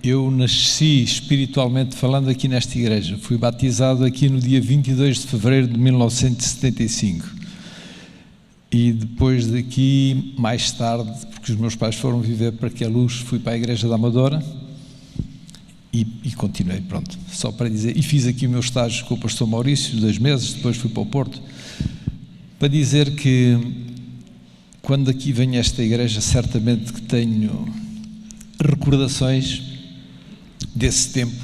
Eu nasci espiritualmente falando aqui nesta igreja. Fui batizado aqui no dia 22 de fevereiro de 1975. E depois daqui, mais tarde, porque os meus pais foram viver para que a luz, fui para a igreja da Amadora e continuei, pronto, só para dizer. E fiz aqui o meu estágio com o pastor Maurício, 2 meses, depois fui para o Porto, para dizer que quando aqui venho a esta igreja, certamente que tenho recordações desse tempo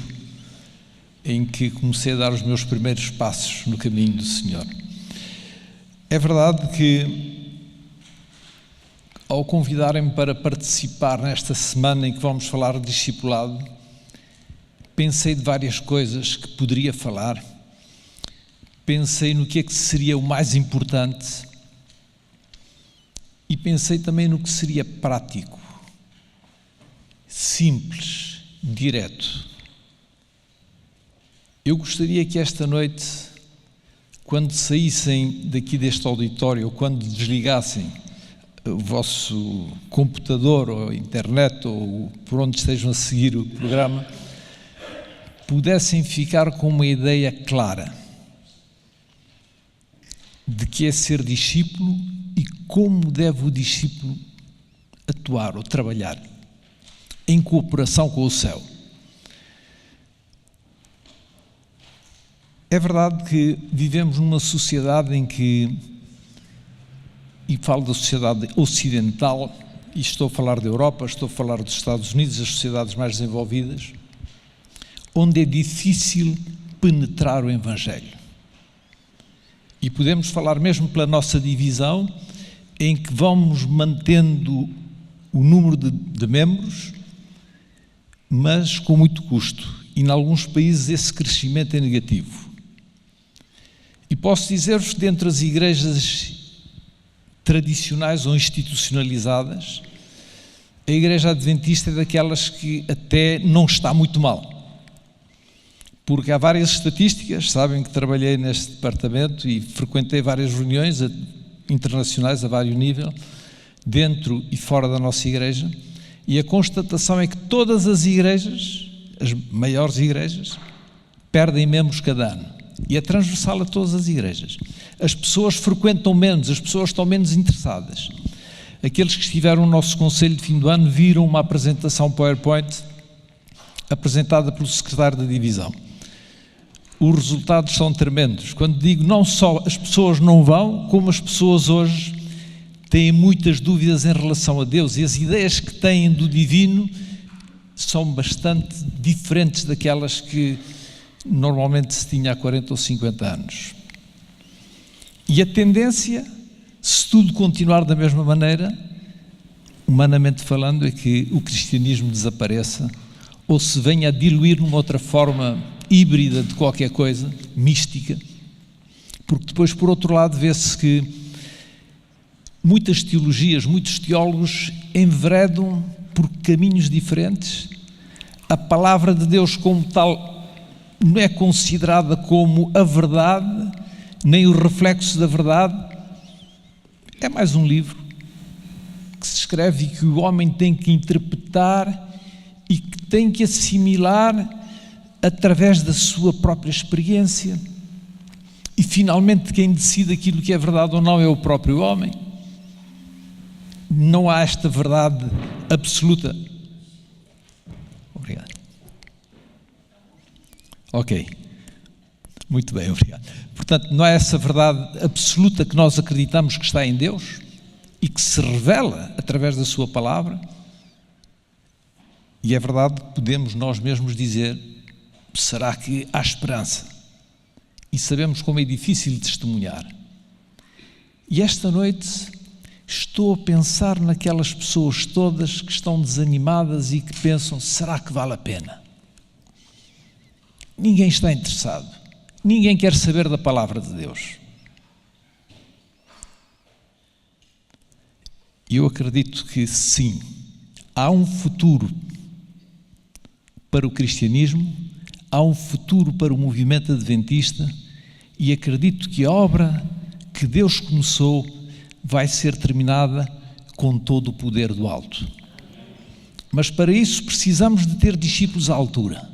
em que comecei a dar os meus primeiros passos no caminho do Senhor. É verdade que, ao convidarem-me para participar nesta semana em que vamos falar de discipulado, pensei de várias coisas que poderia falar, pensei no que é que seria o mais importante e pensei também no que seria prático, simples, direto. Eu gostaria que esta noite, quando saíssem daqui deste auditório, ou quando desligassem o vosso computador ou internet, ou por onde estejam a seguir o programa, pudessem ficar com uma ideia clara de que é ser discípulo e como deve o discípulo atuar ou trabalhar em cooperação com o céu. É verdade que vivemos numa sociedade em que, e falo da sociedade ocidental, e estou a falar da Europa, estou a falar dos Estados Unidos, as sociedades mais desenvolvidas, onde é difícil penetrar o Evangelho. E podemos falar mesmo pela nossa divisão, em que vamos mantendo o número de membros, mas com muito custo. E em alguns países esse crescimento é negativo. E posso dizer-vos que dentre as igrejas tradicionais ou institucionalizadas, a Igreja Adventista é daquelas que até não está muito mal. Porque há várias estatísticas, sabem que trabalhei neste departamento e frequentei várias reuniões internacionais a vários níveis, dentro e fora da nossa igreja, e a constatação é que todas as igrejas, as maiores igrejas, perdem membros cada ano. E é transversal a todas as igrejas. As pessoas frequentam menos, as pessoas estão menos interessadas. Aqueles que estiveram no nosso conselho de fim do ano viram uma apresentação PowerPoint apresentada pelo secretário da divisão. Os resultados são tremendos. Quando digo não só as pessoas não vão, como as pessoas hoje têm muitas dúvidas em relação a Deus e as ideias que têm do divino são bastante diferentes daquelas que normalmente se tinha há 40 ou 50 anos. E a tendência, se tudo continuar da mesma maneira, humanamente falando, é que o cristianismo desapareça ou se venha a diluir numa outra forma híbrida de qualquer coisa, mística, porque depois, por outro lado, vê-se que muitas teologias, muitos teólogos enveredam por caminhos diferentes. A palavra de Deus como tal não é considerada como a verdade, nem o reflexo da verdade. É mais um livro que se escreve e que o homem tem que interpretar e que tem que assimilar através da sua própria experiência. E finalmente quem decide aquilo que é verdade ou não é o próprio homem. Não há esta verdade absoluta. Obrigado. Ok. Muito bem, obrigado. Portanto, não é essa verdade absoluta que nós acreditamos que está em Deus e que se revela através da sua palavra. E é verdade que podemos nós mesmos dizer: será que há esperança? E sabemos como é difícil testemunhar. E esta noite estou a pensar naquelas pessoas todas que estão desanimadas e que pensam: será que vale a pena? Ninguém está interessado. Ninguém quer saber da palavra de Deus. E eu acredito que sim, há um futuro para o cristianismo, há um futuro para o movimento adventista e acredito que a obra que Deus começou vai ser terminada com todo o poder do alto. Mas para isso precisamos de ter discípulos à altura.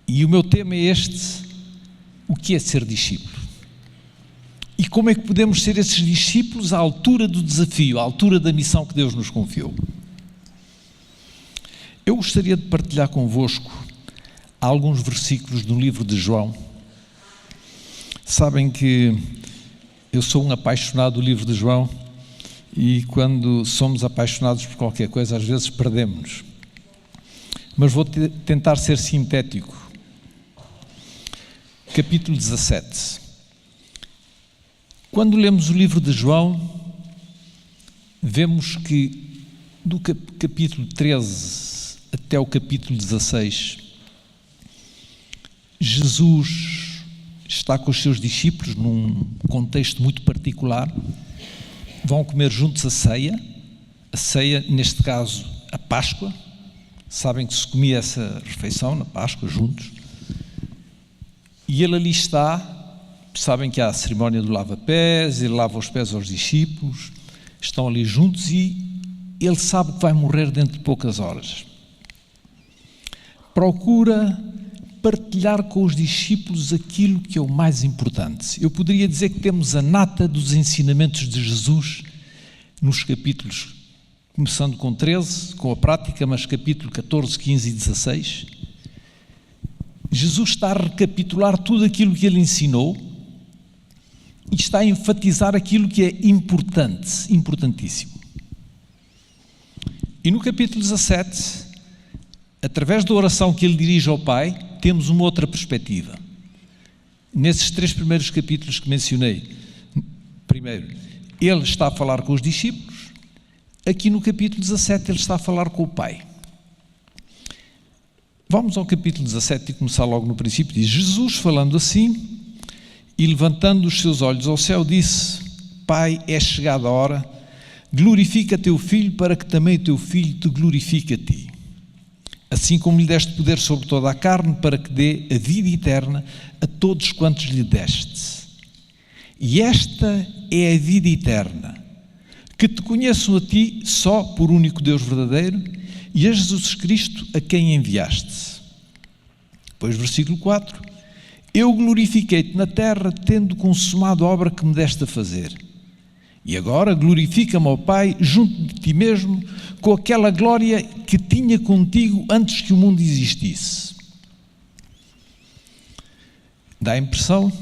E o meu tema é este: o que é ser discípulo? E como é que podemos ser esses discípulos à altura do desafio, à altura da missão que Deus nos confiou? Eu gostaria de partilhar convosco alguns versículos do livro de João. Sabem que eu sou um apaixonado do livro de João e quando somos apaixonados por qualquer coisa, às vezes perdemos-nos. Mas vou tentar ser sintético. Capítulo 17. Quando lemos o livro de João, vemos que do capítulo 13 até o capítulo 16, Jesus está com os seus discípulos num contexto muito particular. Vão comer juntos a ceia, neste caso, a Páscoa. Sabem que se comia essa refeição na Páscoa juntos. E ele ali está. Sabem que há a cerimónia do lava-pés, ele lava os pés aos discípulos, estão ali juntos e ele sabe que vai morrer dentro de poucas horas. Procura partilhar com os discípulos aquilo que é o mais importante. Eu poderia dizer que temos a nata dos ensinamentos de Jesus nos capítulos, começando com 13, com a prática, mas capítulo 14, 15 e 16. Jesus está a recapitular tudo aquilo que ele ensinou e está a enfatizar aquilo que é importante, importantíssimo. E no capítulo 17, através da oração que ele dirige ao Pai, temos uma outra perspectiva. Nesses 3 primeiros capítulos que mencionei, primeiro, ele está a falar com os discípulos, aqui no capítulo 17 ele está a falar com o Pai. Vamos ao capítulo 17 e começar logo no princípio. Diz: Jesus, falando assim, e levantando os seus olhos ao céu, disse: Pai, é chegada a hora, glorifica teu Filho, para que também o teu Filho te glorifique a ti. Assim como lhe deste poder sobre toda a carne, para que dê a vida eterna a todos quantos lhe deste. E esta é a vida eterna, que te conheçam a ti só por único Deus verdadeiro e a Jesus Cristo a quem enviaste. Depois, versículo 4. Eu glorifiquei-te na terra, tendo consumado a obra que me deste a fazer. E agora glorifica-me, ó Pai, junto de ti mesmo, com aquela glória que tinha contigo antes que o mundo existisse. Dá a impressão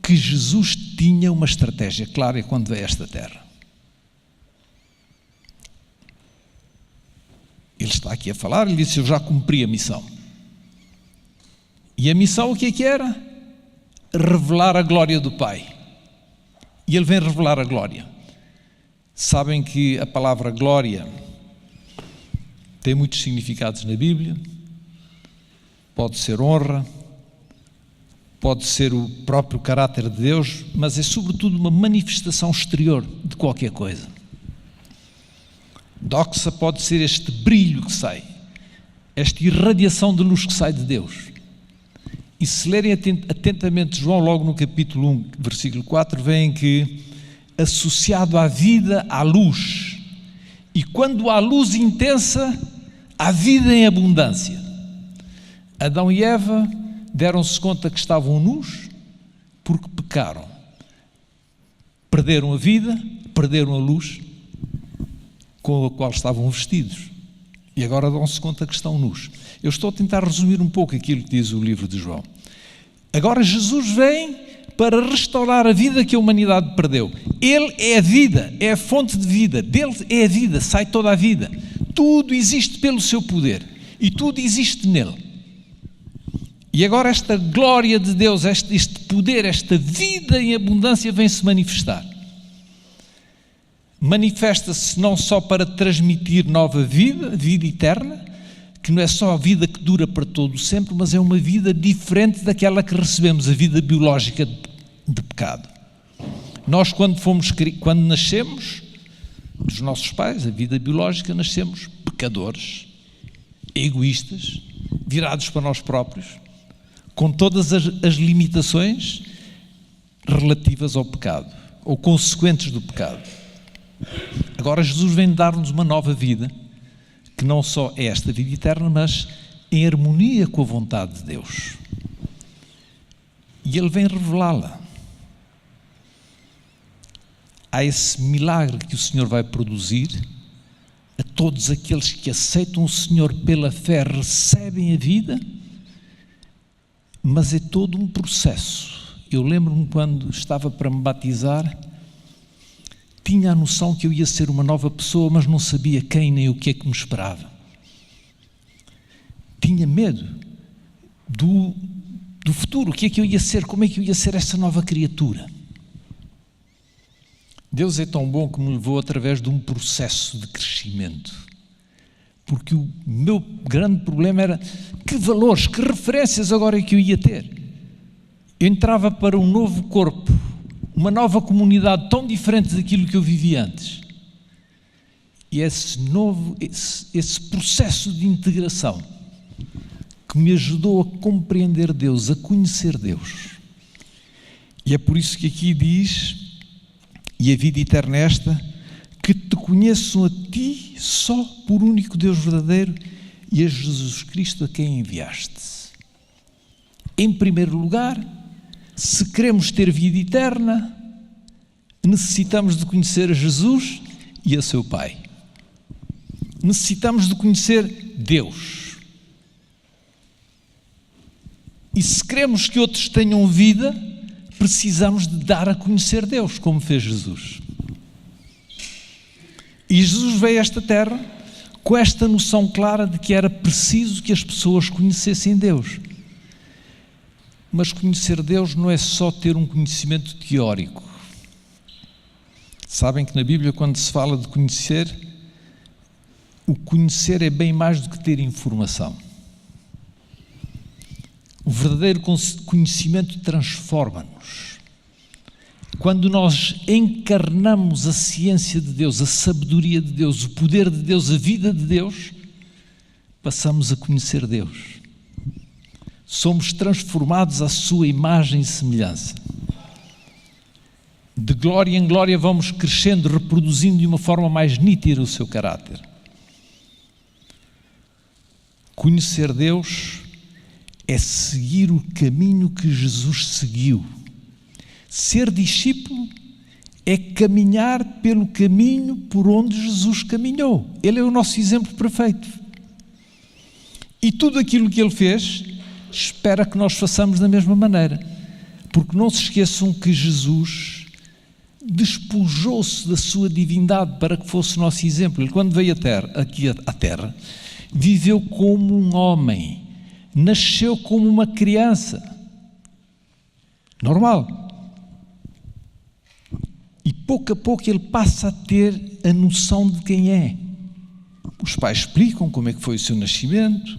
que Jesus tinha uma estratégia clara quando veio a esta terra. Ele está aqui a falar, ele disse: eu já cumpri a missão. E a missão o que é que era? Revelar a glória do Pai. E ele vem revelar a glória. Sabem que a palavra glória tem muitos significados na Bíblia. Pode ser honra, pode ser o próprio caráter de Deus, mas é sobretudo uma manifestação exterior de qualquer coisa. Doxa pode ser este brilho que sai, esta irradiação de luz que sai de Deus. E se lerem atentamente João, logo no capítulo 1, versículo 4, veem que associado à vida, há luz. E quando há luz intensa, há vida em abundância. Adão e Eva deram-se conta que estavam nus porque pecaram. Perderam a vida, perderam a luz com a qual estavam vestidos. E agora dão-se conta que estão nus. Eu estou a tentar resumir um pouco aquilo que diz o livro de João. Agora Jesus vem para restaurar a vida que a humanidade perdeu. Ele é a vida, é a fonte de vida. Dele é a vida, sai toda a vida. Tudo existe pelo seu poder e tudo existe nele. E agora esta glória de Deus, este poder, esta vida em abundância vem-se manifestar. Manifesta-se não só para transmitir nova vida, vida eterna, que não é só a vida que dura para todo sempre, mas é uma vida diferente daquela que recebemos, a vida biológica de pecado. Nós, quando nascemos dos nossos pais, a vida biológica, nascemos pecadores, egoístas, virados para nós próprios, com todas as limitações relativas ao pecado, ou consequentes do pecado. Agora Jesus vem dar-nos uma nova vida, que não só é esta vida eterna, mas em harmonia com a vontade de Deus. E Ele vem revelá-la. Há esse milagre que o Senhor vai produzir. A todos aqueles que aceitam o Senhor pela fé recebem a vida, mas é todo um processo. Eu lembro-me quando estava para me batizar, tinha a noção que eu ia ser uma nova pessoa, mas não sabia quem nem o que é que me esperava. Tinha medo do futuro, o que é que eu ia ser, como é que eu ia ser essa nova criatura. Deus é tão bom que me levou através de um processo de crescimento. Porque o meu grande problema era que valores, que referências agora é que eu ia ter. Eu entrava para um novo corpo, uma nova comunidade tão diferente daquilo que eu vivia antes. E esse processo de integração que me ajudou a compreender Deus, a conhecer Deus. E é por isso que aqui diz, e a vida eterna é esta, que te conheçam a ti só por único Deus verdadeiro e a Jesus Cristo a quem enviaste. Em primeiro lugar, se queremos ter vida eterna, necessitamos de conhecer a Jesus e a seu Pai. Necessitamos de conhecer Deus. E se queremos que outros tenham vida, precisamos de dar a conhecer Deus, como fez Jesus. E Jesus veio a esta terra com esta noção clara de que era preciso que as pessoas conhecessem Deus. Mas conhecer Deus não é só ter um conhecimento teórico. Sabem que na Bíblia, quando se fala de conhecer, o conhecer é bem mais do que ter informação. O verdadeiro conhecimento transforma-nos. Quando nós encarnamos a ciência de Deus, a sabedoria de Deus, o poder de Deus, a vida de Deus, passamos a conhecer Deus. Somos transformados à sua imagem e semelhança. De glória em glória vamos crescendo, reproduzindo de uma forma mais nítida o seu caráter. Conhecer Deus é seguir o caminho que Jesus seguiu. Ser discípulo é caminhar pelo caminho por onde Jesus caminhou. Ele é o nosso exemplo perfeito. E tudo aquilo que Ele fez, espera que nós façamos da mesma maneira. Porque não se esqueçam que Jesus despojou-se da sua divindade para que fosse o nosso exemplo. Ele, quando veio aqui à Terra, viveu como um homem, nasceu como uma criança, normal. E pouco a pouco ele passa a ter a noção de quem é. Os pais explicam como é que foi o seu nascimento,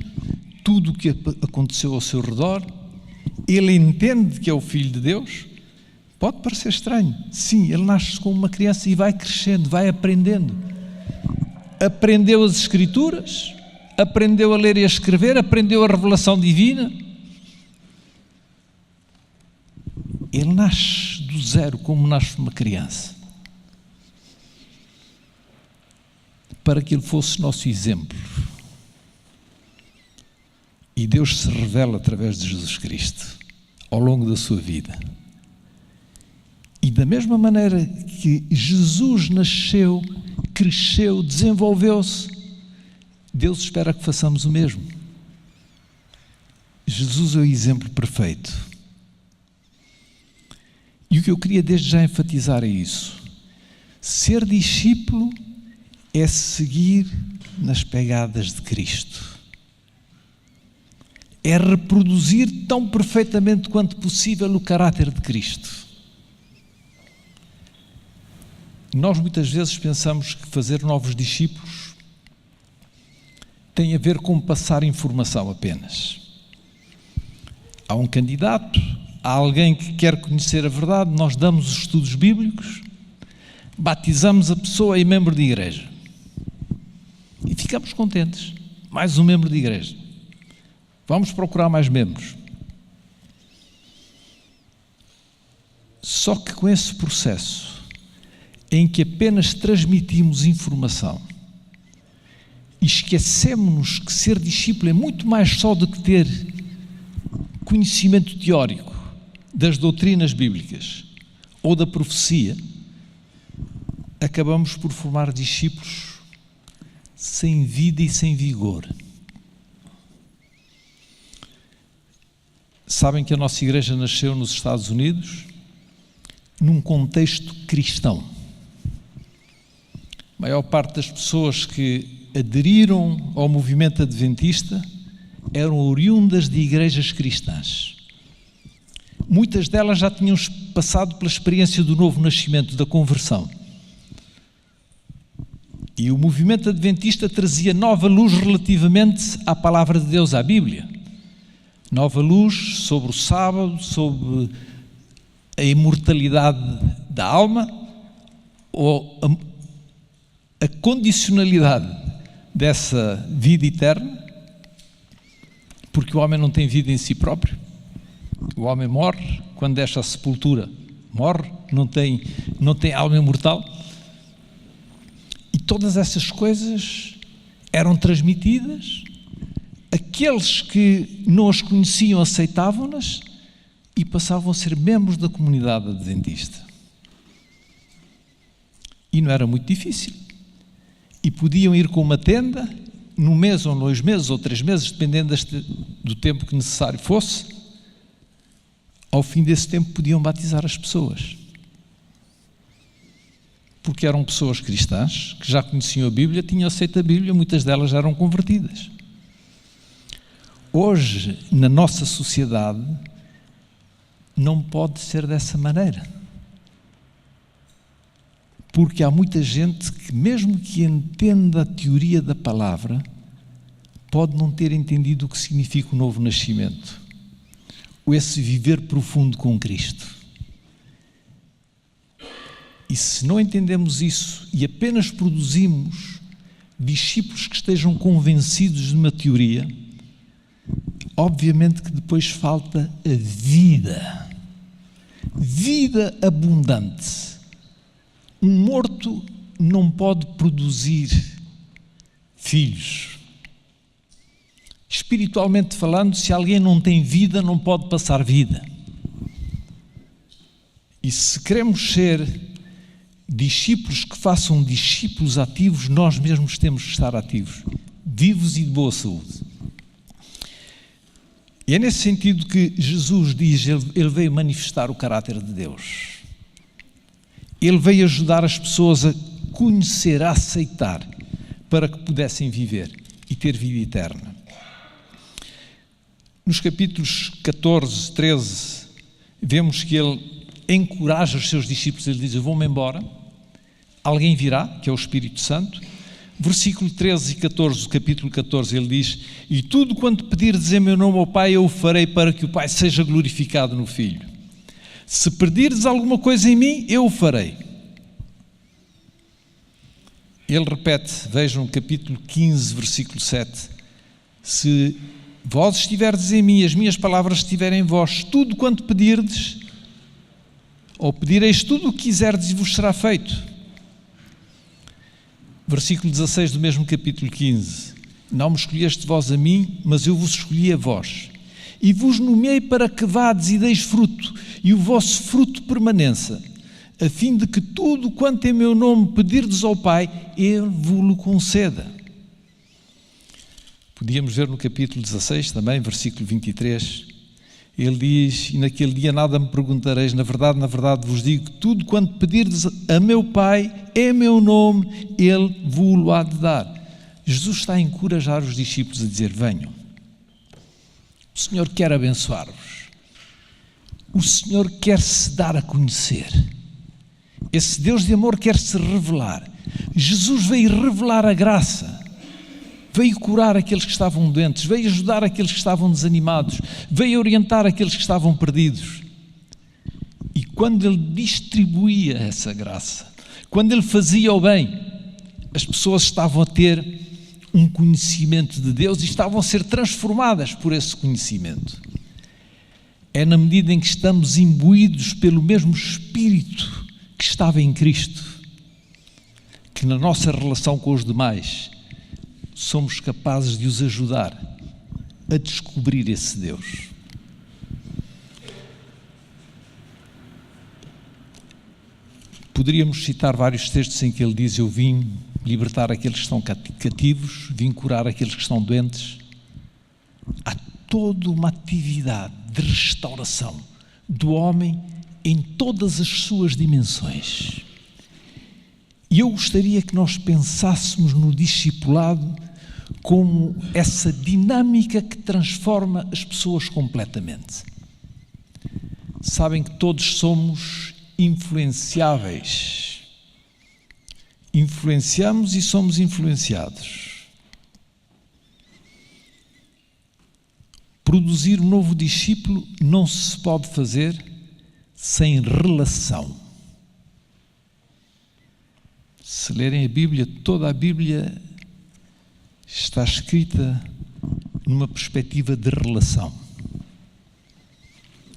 tudo o que aconteceu ao seu redor. Ele entende que é o Filho de Deus. Pode parecer estranho. Sim, ele nasce como uma criança e vai crescendo, vai aprendendo. Aprendeu as Escrituras, aprendeu a ler e a escrever, aprendeu a revelação divina. Ele nasce do zero, como nasce uma criança. Para que ele fosse nosso exemplo. E Deus se revela através de Jesus Cristo, ao longo da sua vida. E da mesma maneira que Jesus nasceu, cresceu, desenvolveu-se, Deus espera que façamos o mesmo. Jesus é o exemplo perfeito. E o que eu queria desde já enfatizar é isso. Ser discípulo é seguir nas pegadas de Cristo. É reproduzir tão perfeitamente quanto possível o caráter de Cristo. Nós muitas vezes pensamos que fazer novos discípulos tem a ver com passar informação apenas. Há um candidato, há alguém que quer conhecer a verdade, nós damos os estudos bíblicos, batizamos a pessoa em membro de igreja e ficamos contentes. Mais um membro de igreja. Vamos procurar mais membros. Só que com esse processo em que apenas transmitimos informação, e esquecemos que ser discípulo é muito mais só do que ter conhecimento teórico das doutrinas bíblicas ou da profecia, acabamos por formar discípulos sem vida e sem vigor. Sabem que a nossa igreja nasceu nos Estados Unidos num contexto cristão. A maior parte das pessoas que aderiram ao movimento adventista eram oriundas de igrejas cristãs. Muitas delas já tinham passado pela experiência do novo nascimento, da conversão. E o movimento adventista trazia nova luz relativamente à palavra de Deus, à Bíblia. Nova luz sobre o sábado, sobre a imortalidade da alma, ou a condicionalidade dessa vida eterna, porque o homem não tem vida em si próprio. O homem morre quando deixa a sepultura, morre, não tem alma imortal. E todas essas coisas eram transmitidas, aqueles que não as conheciam aceitavam-nas e passavam a ser membros da comunidade adventista. E não era muito difícil. E podiam ir com uma tenda, num mês ou 2 meses ou 3 meses, dependendo do tempo que necessário fosse. Ao fim desse tempo podiam batizar as pessoas. Porque eram pessoas cristãs, que já conheciam a Bíblia, tinham aceito a Bíblia, muitas delas já eram convertidas. Hoje, na nossa sociedade, não pode ser dessa maneira. Porque há muita gente que, mesmo que entenda a teoria da palavra, pode não ter entendido o que significa o novo nascimento, ou esse viver profundo com Cristo. E se não entendemos isso e apenas produzimos discípulos que estejam convencidos de uma teoria, obviamente que depois falta a vida abundante. Um morto não pode produzir filhos. Espiritualmente falando, se alguém não tem vida, não pode passar vida. E se queremos ser discípulos que façam discípulos ativos, nós mesmos temos que estar ativos, vivos e de boa saúde. E é nesse sentido que Jesus diz, ele veio manifestar o caráter de Deus. Ele veio ajudar as pessoas a conhecer, a aceitar, para que pudessem viver e ter vida eterna. Nos capítulos 14, 13, vemos que ele encoraja os seus discípulos, ele diz, eu vou-me embora, alguém virá, que é o Espírito Santo. Versículo 13 e 14, do capítulo 14, ele diz, e tudo quanto pedirdes em meu nome ao Pai, eu o farei para que o Pai seja glorificado no Filho. Se pedirdes alguma coisa em mim, eu o farei. Ele repete, vejam, capítulo 15, versículo 7. Se vós estiverdes em mim, as minhas palavras estiverem em vós, tudo quanto pedirdes, ou pedireis tudo o que quiserdes e vos será feito. Versículo 16 do mesmo capítulo 15. Não me escolheste vós a mim, mas eu vos escolhi a vós. E vos nomeei para que vades e deis fruto, e o vosso fruto permaneça, a fim de que tudo quanto em meu nome pedirdes ao Pai, Ele vos-lo conceda. Podíamos ver no capítulo 16 também, versículo 23, ele diz, e naquele dia nada me perguntareis, na verdade vos digo que tudo quanto pedirdes a meu Pai, em meu nome, Ele vos-lo há de dar. Jesus está a encorajar os discípulos a dizer, venham. O Senhor quer abençoar-vos. O Senhor quer se dar a conhecer. Esse Deus de amor quer se revelar. Jesus veio revelar a graça. Veio curar aqueles que estavam doentes. Veio ajudar aqueles que estavam desanimados. Veio orientar aqueles que estavam perdidos. E quando Ele distribuía essa graça, quando Ele fazia o bem, as pessoas estavam a ter um conhecimento de Deus e estavam a ser transformadas por esse conhecimento. É na medida em que estamos imbuídos pelo mesmo Espírito que estava em Cristo, que na nossa relação com os demais, somos capazes de os ajudar a descobrir esse Deus. Poderíamos citar vários textos em que ele diz: eu vim libertar aqueles que estão cativos, vim curar aqueles que estão doentes. Há toda uma atividade de restauração do homem em todas as suas dimensões. E eu gostaria que nós pensássemos no discipulado como essa dinâmica que transforma as pessoas completamente. Sabem que todos somos influenciáveis. Influenciamos e somos influenciados. Produzir um novo discípulo não se pode fazer sem relação. Se lerem a Bíblia, toda a Bíblia está escrita numa perspectiva de relação.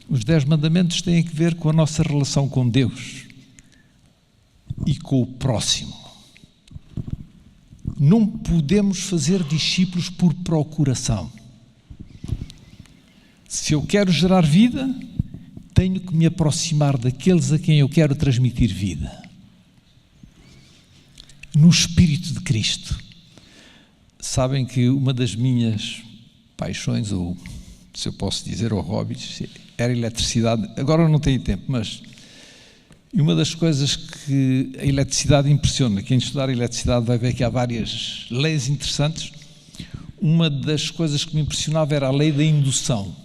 Os 10 mandamentos têm a ver com a nossa relação com Deus e com o próximo. Não podemos fazer discípulos por procuração. Se eu quero gerar vida, tenho que me aproximar daqueles a quem eu quero transmitir vida. No Espírito de Cristo. Sabem que uma das minhas paixões, ou se eu posso dizer, ou hobbies, era a eletricidade. Agora eu não tenho tempo, mas uma das coisas que a eletricidade impressiona, quem estudar eletricidade vai ver que há várias leis interessantes. Uma das coisas que me impressionava era a lei da indução.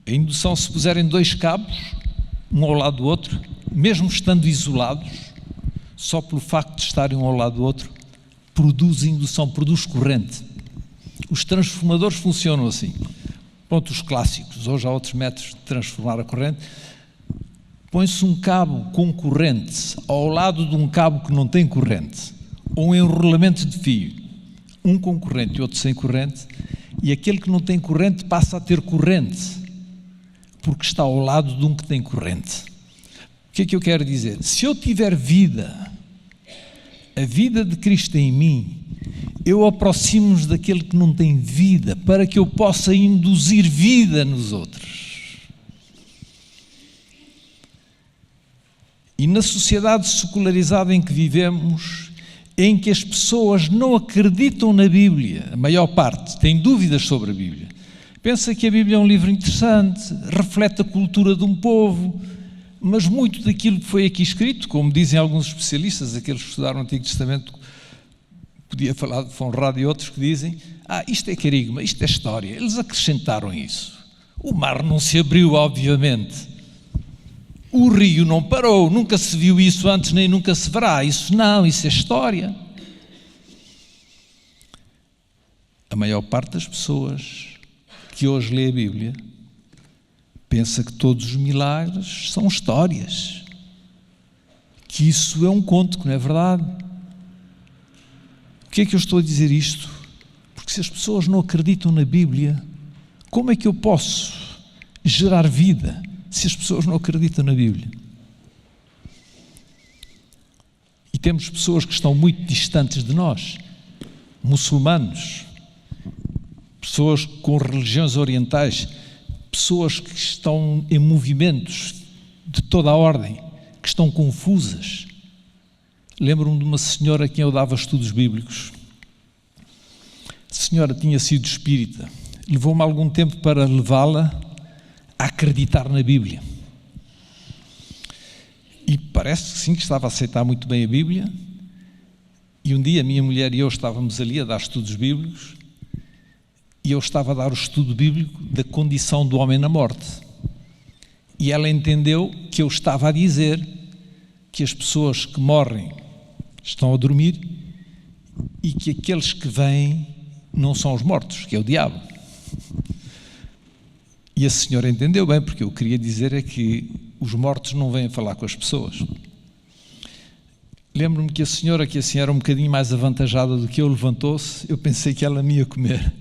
A indução, se puserem 2 cabos, um ao lado do outro, mesmo estando isolados, só pelo facto de estarem um ao lado do outro, produz indução, produz corrente. Os transformadores funcionam assim. Pronto, os clássicos. Hoje há outros métodos de transformar a corrente. Põe-se um cabo com corrente ao lado de um cabo que não tem corrente, ou um enrolamento de fio, um com corrente e outro sem corrente, e aquele que não tem corrente passa a ter corrente, porque está ao lado de um que tem corrente. O que é que eu quero dizer? Se eu tiver vida, a vida de Cristo em mim, eu aproximo-me daquele que não tem vida, para que eu possa induzir vida nos outros. E na sociedade secularizada em que vivemos, em que as pessoas não acreditam na Bíblia, a maior parte tem dúvidas sobre a Bíblia, pensa que a Bíblia é um livro interessante, reflete a cultura de um povo, mas muito daquilo que foi aqui escrito, como dizem alguns especialistas, aqueles que estudaram o Antigo Testamento, podia falar de Fonrado e outros que dizem: isto é querigma, isto é história. Eles acrescentaram isso. O mar não se abriu, obviamente. O rio não parou, nunca se viu isso antes, nem nunca se verá. Isso não, isso é história. A maior parte das pessoas que hoje lê a Bíblia pensa que todos os milagres são histórias, que isso é um conto, que não é verdade. Por que é que eu estou a dizer isto? Porque se as pessoas não acreditam na Bíblia, como é que eu posso gerar vida se as pessoas não acreditam na Bíblia? E temos pessoas que estão muito distantes de nós, muçulmanos, pessoas com religiões orientais, pessoas que estão em movimentos de toda a ordem, que estão confusas. Lembro-me de uma senhora a quem eu dava estudos bíblicos. A senhora tinha sido espírita. Levou-me algum tempo para levá-la a acreditar na Bíblia. E parece que sim, que estava a aceitar muito bem a Bíblia. E um dia a minha mulher e eu estávamos ali a dar estudos bíblicos, e eu estava a dar o estudo bíblico da condição do homem na morte. E ela entendeu que eu estava a dizer que as pessoas que morrem estão a dormir e que aqueles que vêm não são os mortos, que é o diabo. E a senhora entendeu bem, porque eu queria dizer é que os mortos não vêm falar com as pessoas. Lembro-me que a senhora, que assim era um bocadinho mais avantajada do que eu, levantou-se. Eu pensei que ela me ia comer.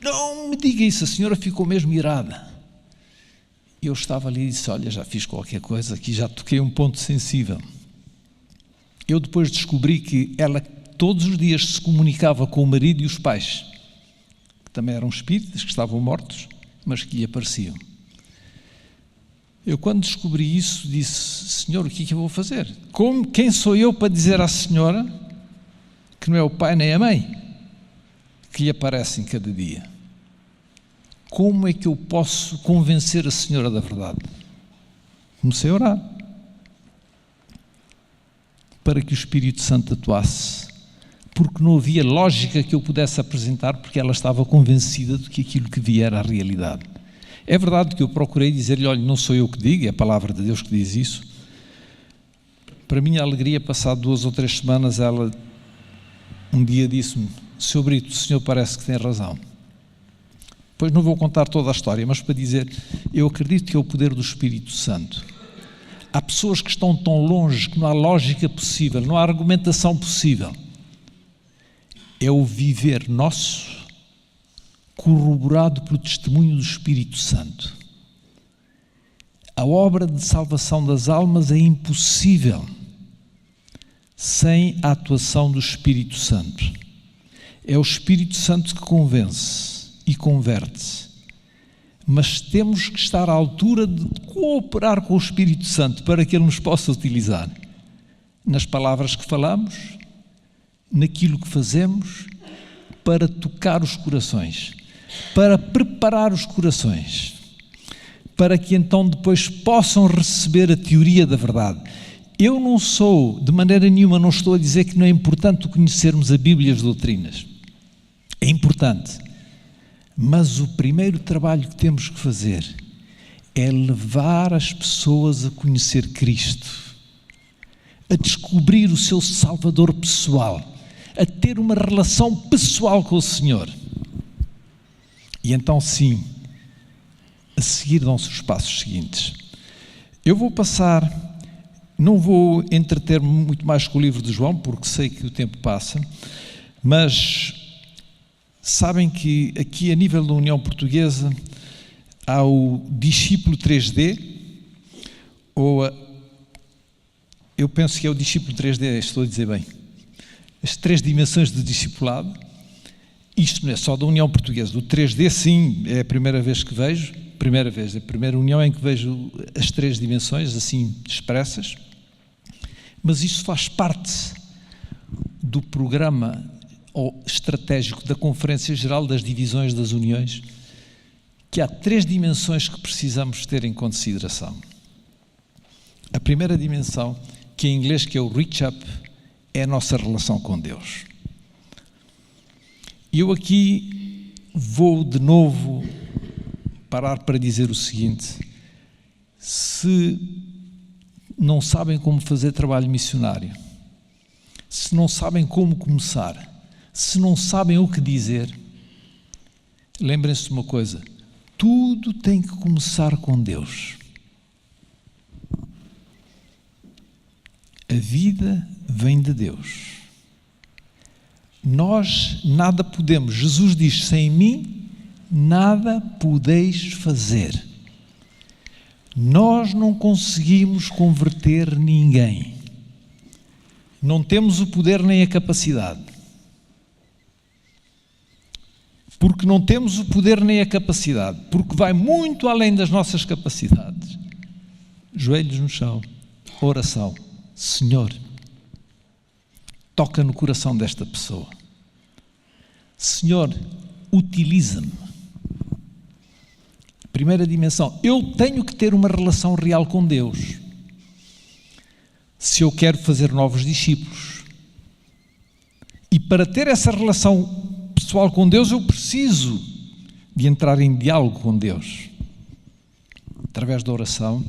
Não me diga isso, a senhora ficou mesmo irada. Eu estava ali e disse: olha, já fiz qualquer coisa aqui, já toquei um ponto sensível. Eu depois descobri que ela todos os dias se comunicava com o marido e os pais, que também eram espíritas, que estavam mortos, mas que lhe apareciam. Eu, quando descobri isso, disse: Senhor, o que é que eu vou fazer? Quem sou eu para dizer à senhora que não é o pai nem a mãe que lhe aparecem cada dia? Como é que eu posso convencer a senhora da verdade? Comecei a orar para que o Espírito Santo atuasse, porque não havia lógica que eu pudesse apresentar, porque ela estava convencida de que aquilo que via era a realidade. É verdade que eu procurei dizer-lhe: olha, não sou eu que digo, é a palavra de Deus que diz isso. Para minha alegria, passado 2 ou 3 semanas, ela um dia disse-me: Sr. Brito, o senhor parece que tem razão. Pois não vou contar toda a história, mas para dizer, eu acredito que é o poder do Espírito Santo. Há pessoas que estão tão longe que não há lógica possível, não há argumentação possível. É o viver nosso corroborado pelo testemunho do Espírito Santo. A obra de salvação das almas é impossível sem a atuação do Espírito Santo. É o Espírito Santo que convence e converte. Mas temos que estar à altura de cooperar com o Espírito Santo para que Ele nos possa utilizar nas palavras que falamos, naquilo que fazemos, para tocar os corações, para preparar os corações, para que então depois possam receber a teoria da verdade. Eu não sou, de maneira nenhuma, não estou a dizer que não é importante conhecermos a Bíblia e as doutrinas. É importante. Mas o primeiro trabalho que temos que fazer é levar as pessoas a conhecer Cristo, a descobrir o seu Salvador pessoal, a ter uma relação pessoal com o Senhor. E então sim, a seguir dão-se os passos seguintes. Eu vou passar, não vou entreter-me muito mais com o livro de João, porque sei que o tempo passa, mas sabem que aqui a nível da União Portuguesa há o discípulo 3D, eu penso que é o discípulo 3D, estou a dizer bem, as 3 dimensões de discipulado. Isto não é só da União Portuguesa, do 3D sim, é a primeira vez que vejo, a primeira união em que vejo as 3 dimensões assim expressas, mas isso faz parte do programa estratégico da Conferência Geral das Divisões das Uniões, que há 3 dimensões que precisamos ter em consideração. A primeira dimensão, que em inglês que é o reach up, é a nossa relação com Deus. E eu aqui vou de novo parar para dizer o seguinte: se não sabem como fazer trabalho missionário, se não sabem como começar, se não sabem o que dizer, lembrem-se de uma coisa: tudo tem que começar com Deus. A vida vem de Deus. Nós nada podemos, Jesus diz: sem mim nada podeis fazer. Nós não conseguimos converter ninguém. Não temos o poder nem a capacidade. Porque não temos o poder nem a capacidade, porque vai muito além das nossas capacidades. Joelhos no chão, oração. Senhor, toca no coração desta pessoa. Senhor, utiliza-me. Primeira dimensão, eu tenho que ter uma relação real com Deus. Se eu quero fazer novos discípulos. E para ter essa relação pessoal com Deus, eu preciso de entrar em diálogo com Deus. Através da oração,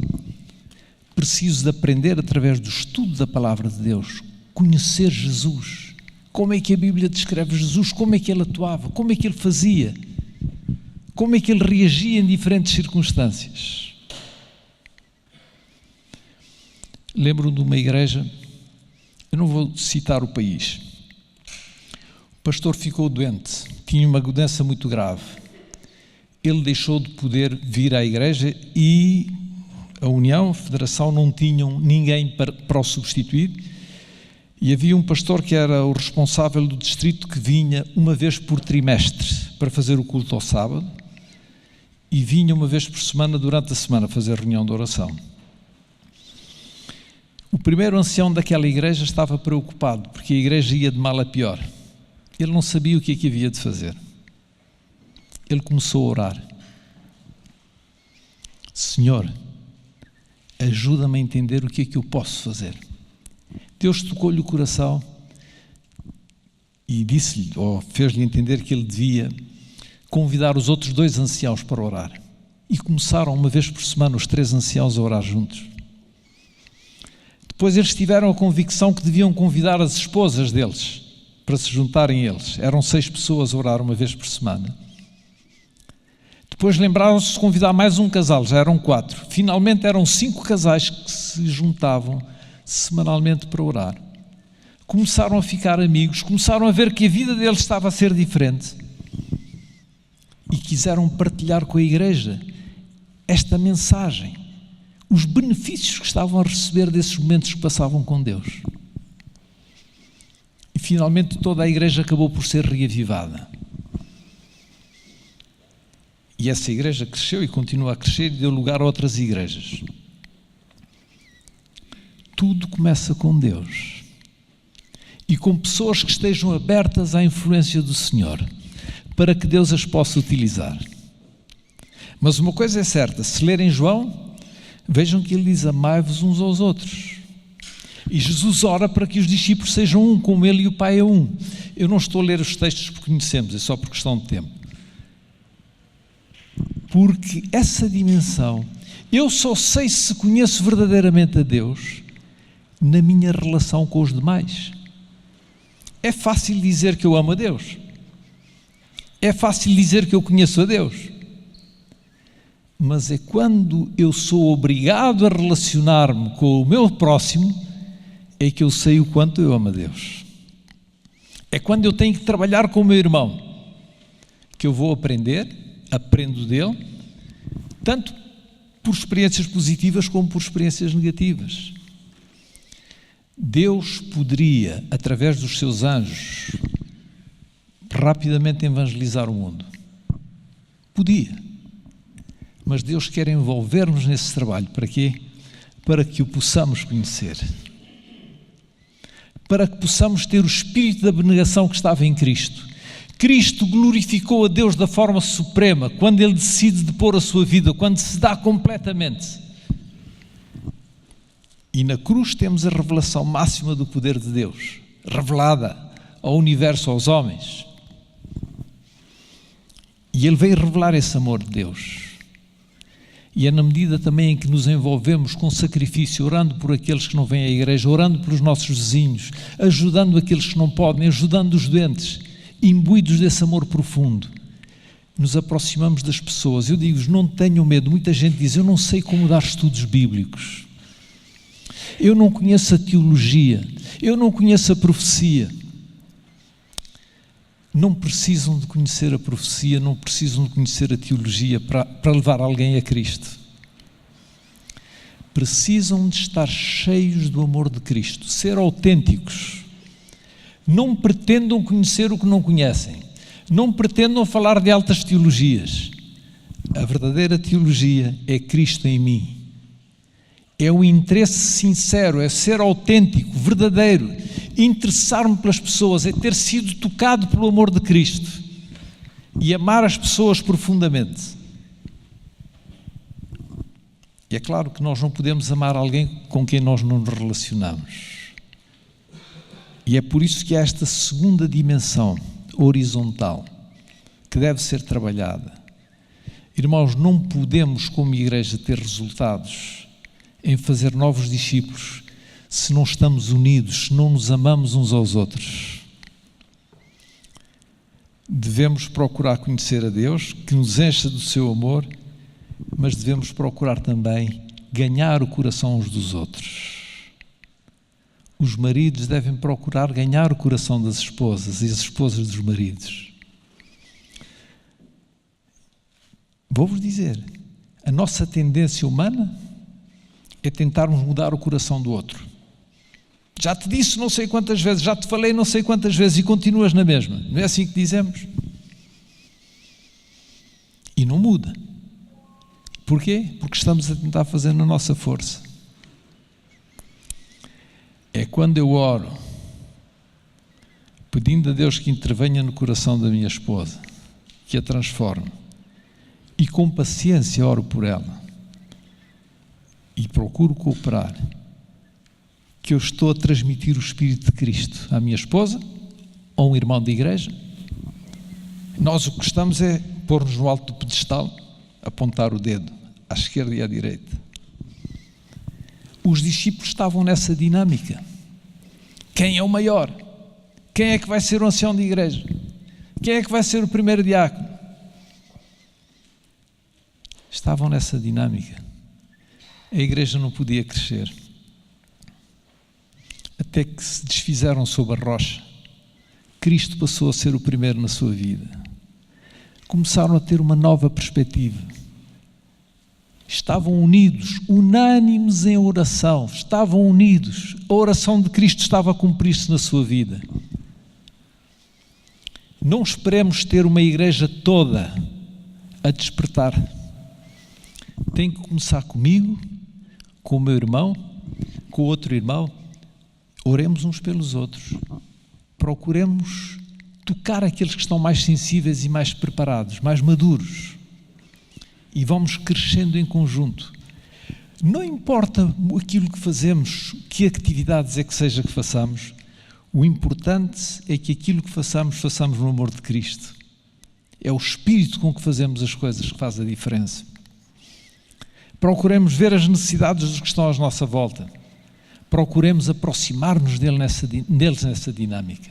preciso de aprender através do estudo da palavra de Deus, conhecer Jesus. Como é que a Bíblia descreve Jesus? Como é que ele atuava? Como é que ele fazia? Como é que ele reagia em diferentes circunstâncias? Lembro-me de uma igreja, eu não vou citar o país. O pastor ficou doente, tinha uma doença muito grave. Ele deixou de poder vir à igreja e a União, a Federação não tinham ninguém para o substituir. E havia um pastor que era o responsável do distrito, que vinha uma vez por trimestre para fazer o culto ao sábado e vinha uma vez por semana durante a semana fazer reunião de oração. O primeiro ancião daquela igreja estava preocupado, porque a igreja ia de mal a pior. Ele não sabia o que é que havia de fazer. Ele começou a orar. Senhor, ajuda-me a entender o que é que eu posso fazer. Deus tocou-lhe o coração e disse-lhe, ou fez-lhe entender que ele devia convidar os outros 2 anciãos para orar. E começaram uma vez por semana os 3 anciãos a orar juntos. Depois eles tiveram a convicção que deviam convidar as esposas deles para se juntarem a eles. Eram 6 pessoas a orar uma vez por semana. Depois lembraram-se de convidar mais um casal, já eram 4. Finalmente eram 5 casais que se juntavam semanalmente para orar. Começaram a ficar amigos, começaram a ver que a vida deles estava a ser diferente e quiseram partilhar com a igreja esta mensagem, os benefícios que estavam a receber desses momentos que passavam com Deus. E finalmente toda a igreja acabou por ser reavivada. E essa igreja cresceu e continua a crescer e deu lugar a outras igrejas. Tudo começa com Deus e com pessoas que estejam abertas à influência do Senhor, para que Deus as possa utilizar. Mas uma coisa é certa, se lerem João, vejam que ele diz: amai-vos uns aos outros. E Jesus ora para que os discípulos sejam um, como ele e o Pai é um. Eu não estou a ler os textos porque conhecemos, é só por questão de tempo. Porque essa dimensão, eu só sei se conheço verdadeiramente a Deus na minha relação com os demais. É fácil dizer que eu amo a Deus. É fácil dizer que eu conheço a Deus. Mas é quando eu sou obrigado a relacionar-me com o meu próximo, é que eu sei o quanto eu amo a Deus. É quando eu tenho que trabalhar com o meu irmão, que eu vou aprendo dele, tanto por experiências positivas como por experiências negativas. Deus poderia, através dos seus anjos, rapidamente evangelizar o mundo. Podia. Mas Deus quer envolver-nos nesse trabalho. Para quê? Para que o possamos conhecer. Para que possamos ter o espírito da abnegação que estava em Cristo. Cristo glorificou a Deus da forma suprema, quando Ele decide depor a sua vida, quando se dá completamente. E na cruz temos a revelação máxima do poder de Deus, revelada ao universo, aos homens. E Ele veio revelar esse amor de Deus. E é na medida também em que nos envolvemos com sacrifício, orando por aqueles que não vêm à igreja, orando pelos nossos vizinhos, ajudando aqueles que não podem, ajudando os doentes, imbuídos desse amor profundo, nos aproximamos das pessoas. Eu digo-vos, não tenham medo. Muita gente diz: eu não sei como dar estudos bíblicos, eu não conheço a teologia, eu não conheço a profecia. Não precisam de conhecer a profecia, não precisam de conhecer a teologia para levar alguém a Cristo. Precisam de estar cheios do amor de Cristo, ser autênticos. Não pretendam conhecer o que não conhecem. Não pretendam falar de altas teologias. A verdadeira teologia é Cristo em mim. É o interesse sincero, é ser autêntico, verdadeiro, interessar-me pelas pessoas, é ter sido tocado pelo amor de Cristo e amar as pessoas profundamente. E é claro que nós não podemos amar alguém com quem nós não nos relacionamos. E é por isso que há esta segunda dimensão horizontal que deve ser trabalhada. Irmãos, não podemos como igreja ter resultados em fazer novos discípulos se não estamos unidos, se não nos amamos uns aos outros. Devemos procurar conhecer a Deus, que nos encha do seu amor, mas devemos procurar também ganhar o coração uns dos outros. Os maridos devem procurar ganhar o coração das esposas e as esposas dos maridos. Vou-vos dizer, a nossa tendência humana é tentarmos mudar o coração do outro. Já te disse não sei quantas vezes, já te falei não sei quantas vezes e continuas na mesma. Não é assim que dizemos? E não muda. Porquê? Porque estamos a tentar fazer na nossa força. É quando eu oro, pedindo a Deus que intervenha no coração da minha esposa, que a transforme, e com paciência oro por ela, e procuro cooperar, que eu estou a transmitir o Espírito de Cristo à minha esposa ou a um irmão de igreja. Nós o que estamos é pôr-nos no alto do pedestal, apontar o dedo à esquerda e à direita. Os discípulos estavam nessa dinâmica. Quem é o maior? Quem é que vai ser o ancião de igreja? Quem é que vai ser o primeiro diácono? Estavam nessa dinâmica. A igreja não podia crescer. Até que se desfizeram sob a rocha. Cristo passou a ser o primeiro na sua vida. Começaram a ter uma nova perspectiva. Estavam unidos, unânimes em oração. Estavam unidos. A oração de Cristo estava a cumprir-se na sua vida. Não esperemos ter uma igreja toda a despertar. Tem que começar comigo, com o meu irmão, com o outro irmão. Oremos uns pelos outros. Procuremos tocar aqueles que estão mais sensíveis e mais preparados, mais maduros. E vamos crescendo em conjunto. Não importa aquilo que fazemos, que atividades é que seja que façamos, o importante é que aquilo que façamos no amor de Cristo. É o espírito com que fazemos as coisas que faz a diferença. Procuremos ver as necessidades dos que estão à nossa volta. Procuremos aproximar-nos deles nessa dinâmica.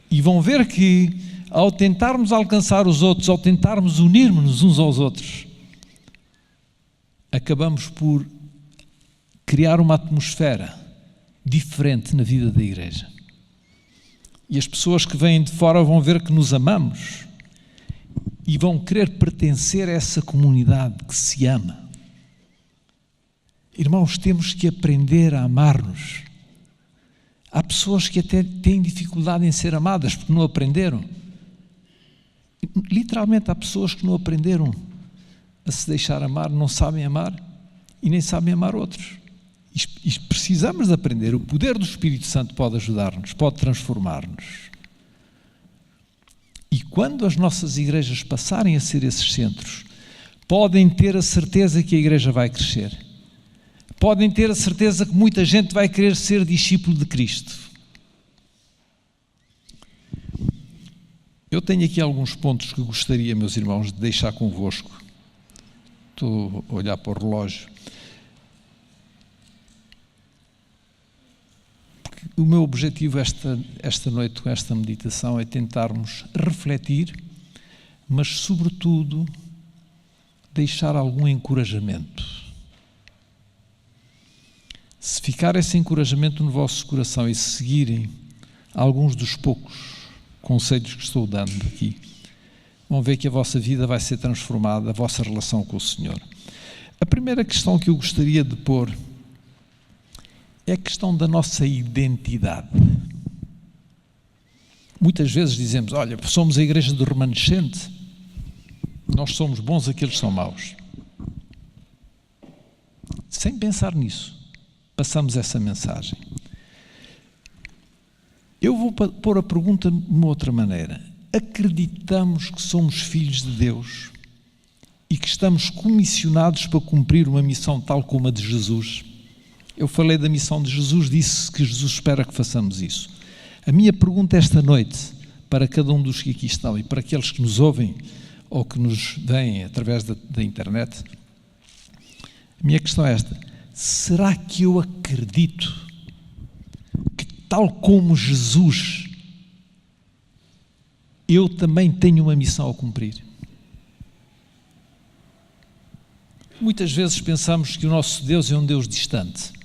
E vão ver que, ao tentarmos alcançar os outros, ao tentarmos unirmos-nos uns aos outros, acabamos por criar uma atmosfera diferente na vida da igreja. E as pessoas que vêm de fora vão ver que nos amamos e vão querer pertencer a essa comunidade que se ama. Irmãos, temos que aprender a amar-nos. Há pessoas que até têm dificuldade em ser amadas porque não aprenderam. Literalmente há pessoas que não aprenderam a se deixar amar, não sabem amar e nem sabem amar outros. E precisamos de aprender. O poder do Espírito Santo pode ajudar-nos, pode transformar-nos. E quando as nossas igrejas passarem a ser esses centros, podem ter a certeza que a igreja vai crescer. Podem ter a certeza que muita gente vai querer ser discípulo de Cristo. Eu tenho aqui alguns pontos que gostaria, meus irmãos, de deixar convosco. Estou a olhar para o relógio. Porque o meu objetivo esta noite, com esta meditação, é tentarmos refletir, mas, sobretudo, deixar algum encorajamento. Se ficar esse encorajamento no vosso coração e se seguirem alguns dos poucos conselhos que estou dando aqui, vão ver que a vossa vida vai ser transformada, a vossa relação com o Senhor. A primeira questão que eu gostaria de pôr é a questão da nossa identidade. Muitas vezes dizemos, olha, somos a igreja do remanescente, nós somos bons, aqueles são maus. Sem pensar nisso, passamos essa mensagem. Eu vou pôr a pergunta de uma outra maneira. Acreditamos que somos filhos de Deus e que estamos comissionados para cumprir uma missão tal como a de Jesus? Eu falei da missão de Jesus, disse que Jesus espera que façamos isso. A minha pergunta esta noite, para cada um dos que aqui estão e para aqueles que nos ouvem ou que nos veem através da internet, a minha questão é esta: será que eu acredito que, tal como Jesus, eu também tenho uma missão a cumprir? Muitas vezes pensamos que o nosso Deus é um Deus distante.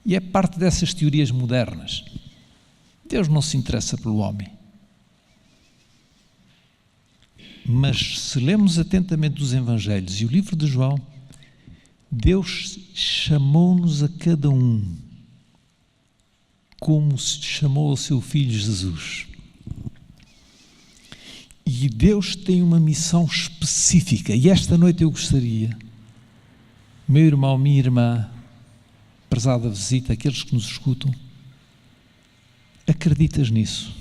E é parte dessas teorias modernas. Deus não se interessa pelo homem. Mas se lemos atentamente os Evangelhos e o livro de João, Deus chamou-nos a cada um como chamou o seu Filho Jesus. E Deus tem uma missão específica. E esta noite eu gostaria, meu irmão, minha irmã, prezada visita, aqueles que nos escutam, acreditas nisso?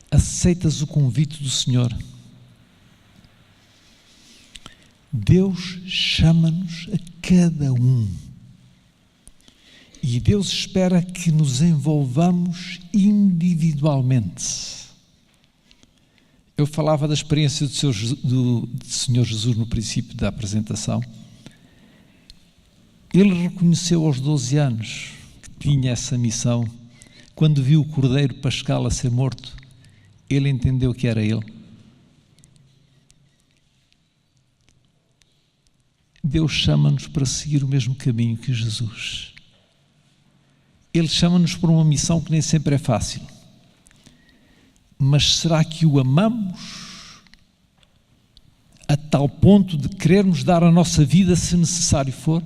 Aceitas o convite do Senhor? Deus chama-nos a cada um. E Deus espera que nos envolvamos individualmente. Eu falava da experiência do Senhor Jesus no princípio da apresentação. Ele reconheceu aos 12 anos que tinha essa missão. Quando viu o Cordeiro Pascal a ser morto, ele entendeu que era ele. Deus chama-nos para seguir o mesmo caminho que Jesus. Ele chama-nos para uma missão que nem sempre é fácil. Mas será que o amamos a tal ponto de querermos dar a nossa vida se necessário for?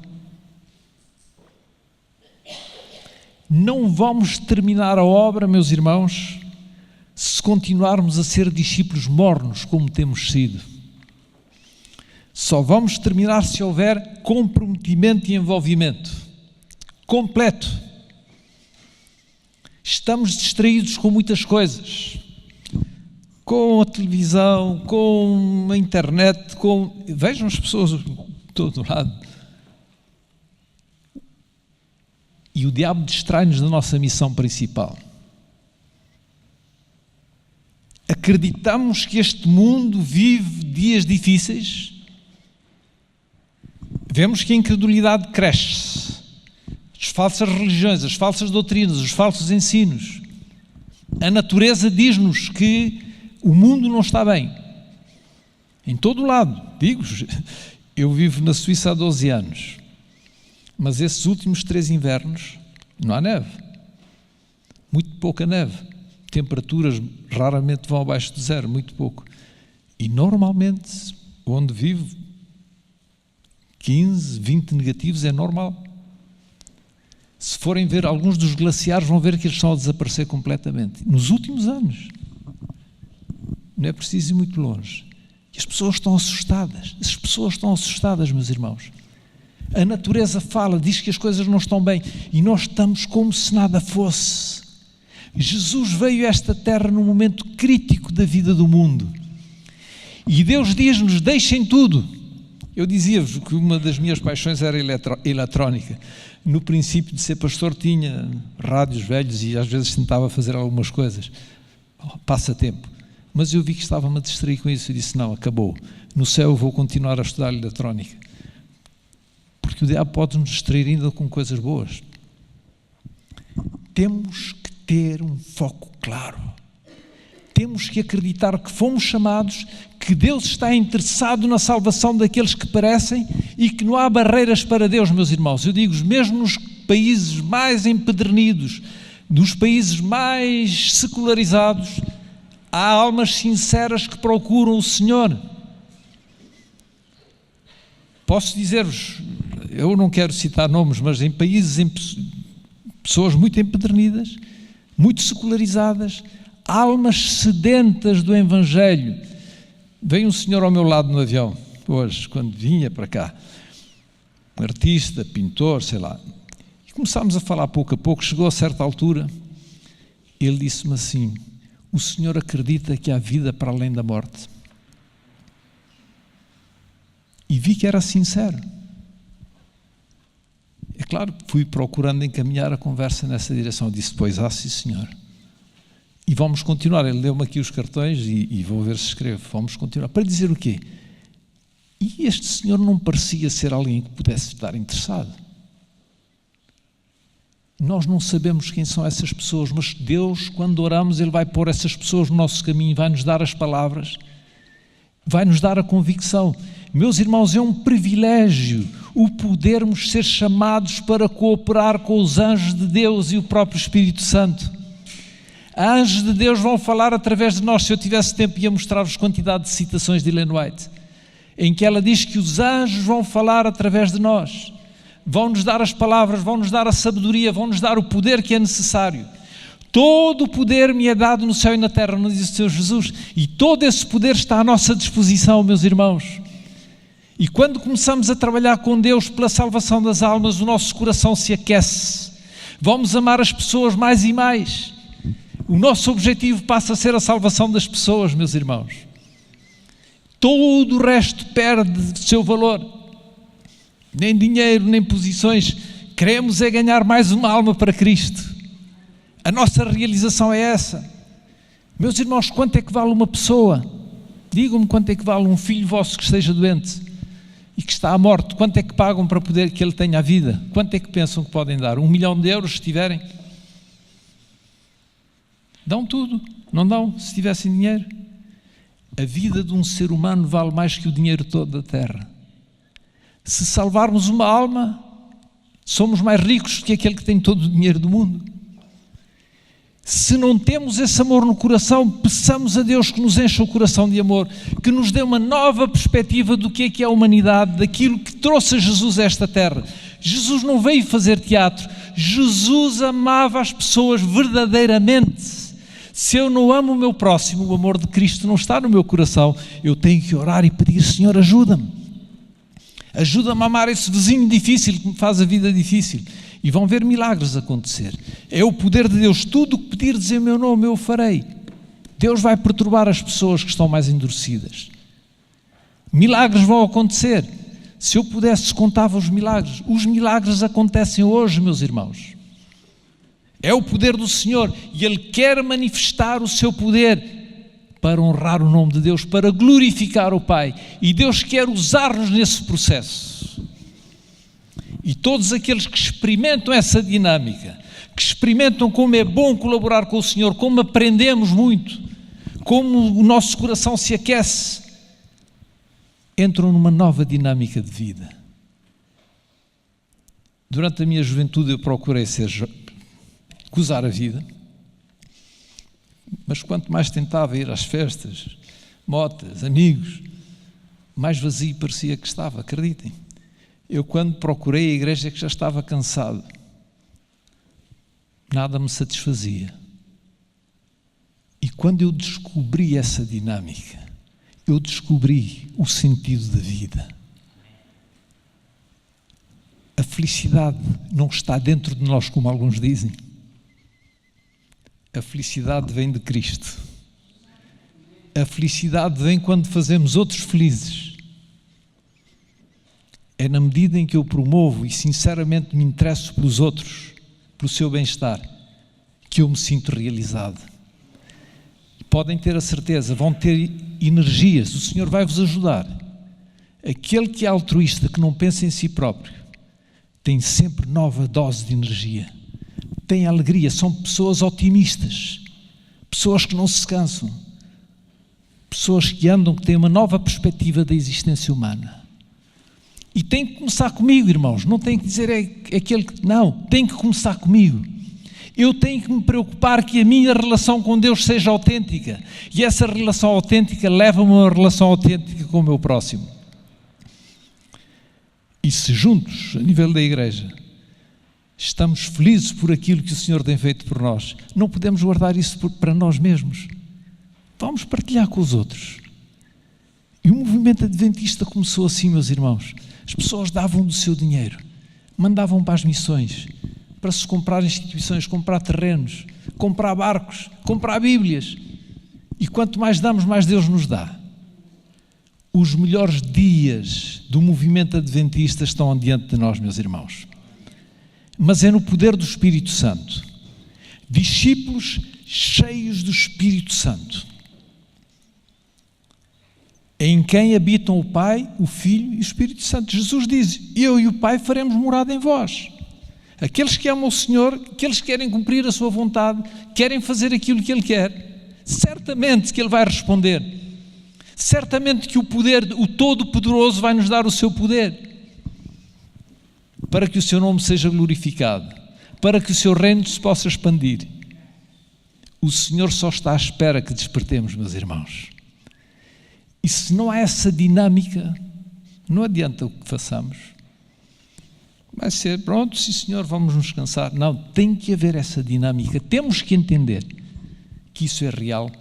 Não vamos terminar a obra, meus irmãos, se continuarmos a ser discípulos mornos como temos sido. Só vamos terminar se houver comprometimento e envolvimento completo. Estamos distraídos com muitas coisas, com a televisão, com a internet, vejam as pessoas de todo lado. E o diabo distrai-nos da nossa missão principal. Acreditamos que este mundo vive dias difíceis. Vemos que a incredulidade cresce. As falsas religiões, as falsas doutrinas, os falsos ensinos. A natureza diz-nos que o mundo não está bem. Em todo o lado. Digo-vos, eu vivo na Suíça há 12 anos. Mas esses últimos 3 invernos não há neve. Muito pouca neve. Temperaturas raramente vão abaixo de 0, muito pouco. E normalmente, onde vivo, 15, 20 negativos é normal. Se forem ver alguns dos glaciares, vão ver que eles estão a desaparecer completamente. Nos últimos anos. Não é preciso ir muito longe. E as pessoas estão assustadas. As pessoas estão assustadas, meus irmãos. A natureza fala, diz que as coisas não estão bem. E nós estamos como se nada fosse. Jesus veio a esta terra num momento crítico da vida do mundo. E Deus diz-nos, deixem tudo. Eu dizia-vos que uma das minhas paixões era eletrónica. No princípio de ser pastor tinha rádios velhos e às vezes tentava fazer algumas coisas. Passatempo. Mas eu vi que estava-me a distrair com isso e disse, não, acabou. No céu eu vou continuar a estudar eletrónica. Porque o diabo pode nos distrair ainda com coisas boas. Temos que ter um foco claro. Temos que acreditar que fomos chamados, que Deus está interessado na salvação daqueles que perecem e que não há barreiras para Deus, meus irmãos. Eu digo-vos, mesmo nos países mais empedernidos, nos países mais secularizados, há almas sinceras que procuram o Senhor. Posso dizer-vos, eu não quero citar nomes, mas em países, pessoas muito empedernidas, muito secularizadas, almas sedentas do Evangelho. Veio um senhor ao meu lado no avião, hoje, quando vinha para cá, um artista, pintor, sei lá, e começámos a falar pouco a pouco. Chegou a certa altura, ele disse-me assim, o senhor acredita que há vida para além da morte? E vi que era sincero. É claro, fui procurando encaminhar a conversa nessa direção. Eu disse, pois há, sim senhor. E vamos continuar. Ele deu-me aqui os cartões e vou ver se escrevo. Vamos continuar. Para dizer o quê? E este senhor não parecia ser alguém que pudesse estar interessado. Nós não sabemos quem são essas pessoas, mas Deus, quando oramos, Ele vai pôr essas pessoas no nosso caminho, vai nos dar as palavras, vai nos dar a convicção. Meus irmãos, é um privilégio o podermos ser chamados para cooperar com os anjos de Deus e o próprio Espírito Santo. Anjos de Deus vão falar através de nós. Se eu tivesse tempo, ia mostrar-vos quantidade de citações de Ellen White, em que ela diz que os anjos vão falar através de nós. vão-nos dar as palavras, vão-nos dar a sabedoria, vão-nos dar o poder que é necessário. Todo o poder me é dado no céu e na terra, nos diz o Senhor Jesus, e todo esse poder está à nossa disposição, meus irmãos. E quando começamos a trabalhar com Deus pela salvação das almas, o nosso coração se aquece. Vamos amar as pessoas mais e mais. O nosso objetivo passa a ser a salvação das pessoas, meus irmãos. Todo o resto perde seu valor. Nem dinheiro, nem posições. Queremos é ganhar mais uma alma para Cristo. A nossa realização é essa. Meus irmãos, quanto é que vale uma pessoa? Digam-me quanto é que vale um filho vosso que esteja doente e que está à morte. Quanto é que pagam para poder que ele tenha a vida? Quanto é que pensam que podem dar? 1 milhão de euros se tiverem? Dão tudo, não dão, se tivessem dinheiro? A vida de um ser humano vale mais que o dinheiro todo da terra. Se salvarmos uma alma, somos mais ricos que aquele que tem todo o dinheiro do mundo. Se não temos esse amor no coração, peçamos a Deus que nos encha o coração de amor, que nos dê uma nova perspectiva do que é a humanidade, daquilo que trouxe a Jesus a esta terra. Jesus não veio fazer teatro, Jesus amava as pessoas verdadeiramente. Se eu não amo o meu próximo, o amor de Cristo não está no meu coração, eu tenho que orar e pedir: Senhor, ajuda-me. Ajuda-me a amar esse vizinho difícil que me faz a vida difícil. E vão ver milagres acontecer. É o poder de Deus. Tudo o que pedirdes em meu nome, eu farei. Deus vai perturbar as pessoas que estão mais endurecidas. Milagres vão acontecer. Se eu pudesse, contava os milagres. Os milagres acontecem hoje, meus irmãos. É o poder do Senhor. E Ele quer manifestar o seu poder para honrar o nome de Deus, para glorificar o Pai. E Deus quer usar-nos nesse processo. E todos aqueles que experimentam essa dinâmica, que experimentam como é bom colaborar com o Senhor, como aprendemos muito, como o nosso coração se aquece, entram numa nova dinâmica de vida. Durante a minha juventude eu procurei gozar a vida, mas quanto mais tentava ir às festas, motas, amigos, mais vazio parecia que estava, acreditem. Eu, quando procurei a igreja, que já estava cansado, nada me satisfazia. E quando eu descobri essa dinâmica, eu descobri o sentido da vida. A felicidade não está dentro de nós, como alguns dizem. A felicidade vem de Cristo. A felicidade vem quando fazemos outros felizes. É na medida em que eu promovo e sinceramente me interesso pelos outros, pelo seu bem-estar, que eu me sinto realizado. Podem ter a certeza, vão ter energias, o Senhor vai-vos ajudar. Aquele que é altruísta, que não pensa em si próprio, tem sempre nova dose de energia, tem alegria, são pessoas otimistas, pessoas que não se cansam, pessoas que andam, que têm uma nova perspectiva da existência humana. E tem que começar comigo, irmãos, não tem que dizer é aquele que... Não, tem que começar comigo. Eu tenho que me preocupar que a minha relação com Deus seja autêntica. E essa relação autêntica leva-me a uma relação autêntica com o meu próximo. E se juntos, a nível da igreja, estamos felizes por aquilo que o Senhor tem feito por nós, não podemos guardar isso para nós mesmos. Vamos partilhar com os outros. E o movimento adventista começou assim, meus irmãos. As pessoas davam do seu dinheiro, mandavam para as missões, para se comprar instituições, comprar terrenos, comprar barcos, comprar Bíblias. E quanto mais damos, mais Deus nos dá. Os melhores dias do movimento adventista estão diante de nós, meus irmãos. Mas é no poder do Espírito Santo. Discípulos cheios do Espírito Santo, em quem habitam o Pai, o Filho e o Espírito Santo. Jesus diz: eu e o Pai faremos morada em vós. Aqueles que amam o Senhor, aqueles que querem cumprir a sua vontade, querem fazer aquilo que Ele quer, certamente que Ele vai responder. Certamente que o poder, o Todo-Poderoso vai nos dar o seu poder, para que o seu nome seja glorificado, para que o seu reino se possa expandir. O Senhor só está à espera que despertemos, meus irmãos. E se não há essa dinâmica, não adianta o que façamos. Vai ser, pronto, sim senhor, vamos nos cansar. Não, tem que haver essa dinâmica. Temos que entender que isso é real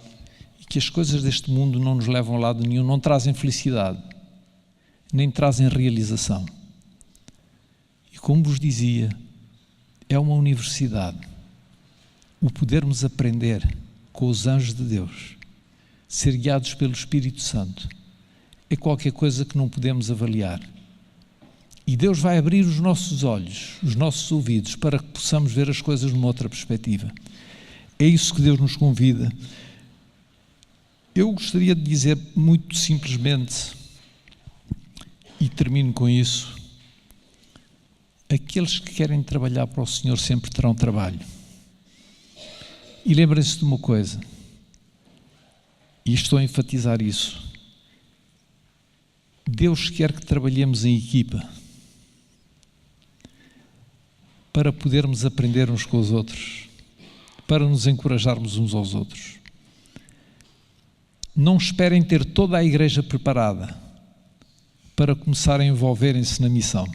e que as coisas deste mundo não nos levam a lado nenhum, não trazem felicidade, nem trazem realização. E como vos dizia, é uma universidade. O podermos aprender com os anjos de Deus, ser guiados pelo Espírito Santo, é qualquer coisa que não podemos avaliar. E Deus vai abrir os nossos olhos, os nossos ouvidos, para que possamos ver as coisas numa outra perspectiva. É isso que Deus nos convida. Eu gostaria de dizer muito simplesmente, e termino com isso, aqueles que querem trabalhar para o Senhor sempre terão trabalho. E lembrem-se de uma coisa, e estou a enfatizar isso, Deus quer que trabalhemos em equipa, para podermos aprender uns com os outros, para nos encorajarmos uns aos outros. Não esperem ter toda a igreja preparada para começar a envolverem-se na missão.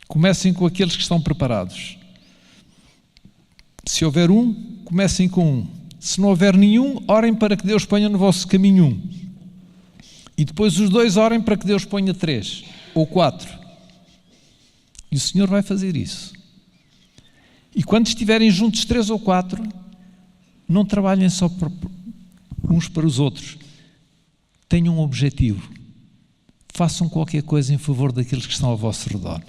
Comecem com aqueles que estão preparados. Se houver um, comecem com um. Se não houver nenhum, orem para que Deus ponha no vosso caminho um. E depois os dois orem para que Deus ponha 3 ou 4. E o Senhor vai fazer isso. E quando estiverem juntos 3 ou 4, não trabalhem só uns para os outros. Tenham um objetivo. Façam qualquer coisa em favor daqueles que estão ao vosso redor.